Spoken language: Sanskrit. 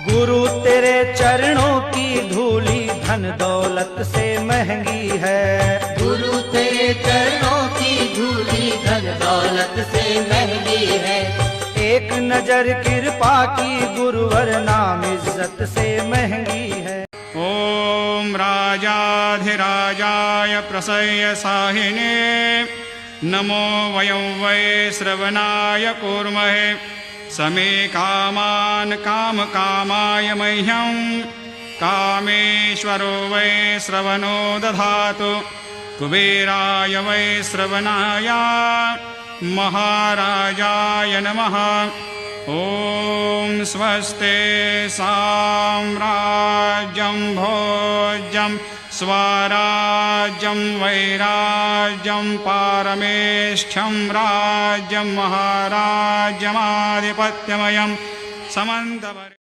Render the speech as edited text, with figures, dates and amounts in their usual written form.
गुरु तेरे चरणों की धूली धन दौलत से महंगी है। गुरु तेरे चरणों की धूली धन दौलत से महंगी है। एक नजर कृपा की गुरुवर नाम इज्जत से महंगी है। ओम राजाधिराजाय प्रसह्य साहिने नमो वयं वै श्रवणाय कूर्महे समे कामान् कामकामाय मह्यं कामेश्वरो वै श्रवणो दधातु कुबेराय वै श्रवणाय महाराजाय नमः। ॐ स्वस्ते साम्राज्यं भोज्यं स्वराज्यं वैराज्यं पारमेष्ठ्यं राज्यं महाराज्यमाधिपत्यमयं समन्तवर्